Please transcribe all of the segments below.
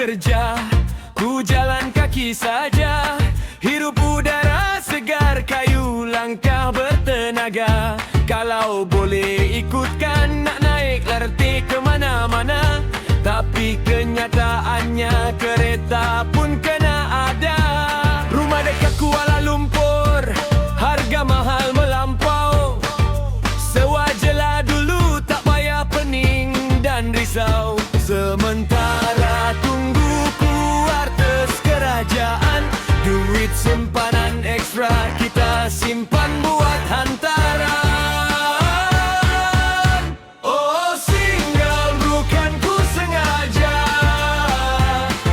kerja, ku jalan kaki saja. Hirup udara segar, kayu langkah bertenaga. Kalau boleh ikutkan, nak naik LRT ke mana-mana. Tapi kenyataannya kereta pun kena ada. Rumah dekat Kuala Lumpur, harga mahal melampau. Sewa je lah dulu, tak payah pening dan risau. Sementara tunggu kuartus kerajaan, duit simpanan ekstra kita simpan buat hantaran. Oh single, bukan ku sengaja.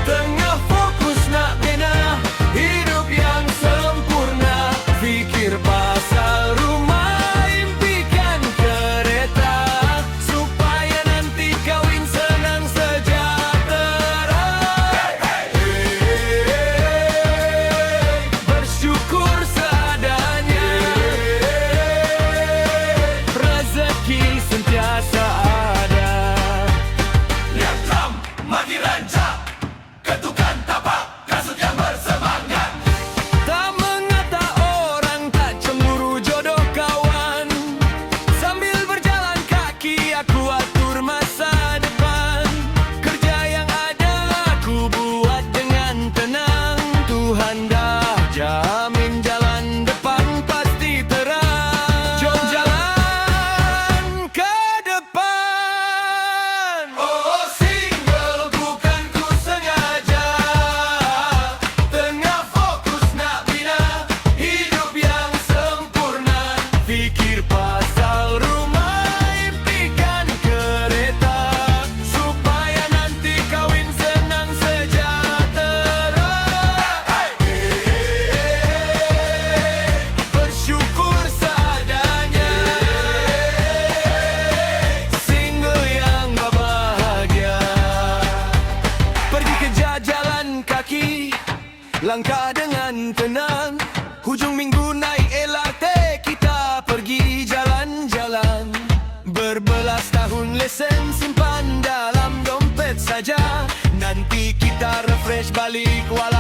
Tengah fokus nak bina hidup yang sempurna. Fikir pasal rumah, impikan kereta, supaya nanti kawin senang sejahtera. Bersyukur seadanya, rezeki sentiasa ada. Lihat drum, mati rancak, ketukan tapak, kasut yang bersemangat. Tak mengata orang, tak cemburu jodoh kawan. Sambil berjalan kaki aku atur masa depan. Kerja yang ada aku buat dengan tenang. Tuhan dah jamin jalan depan pasti terang. Jom jalan ke depan. Oh single, bukan ku sengaja. Tengah fokus nak bina hidup yang sempurna. Fikir pasal rumah, impikan kereta, supaya nanti kawin senang sejahtera. Bersyukur seadanya, single yang berbahagia. Pergi kerja jalan kaki, langkah dengan tenang. Hujung minggu naik LRT, kita pergi jalan-jalan. Berbelas tahun lesen simpan dalam dompet saja. Nanti kita refresh balik walau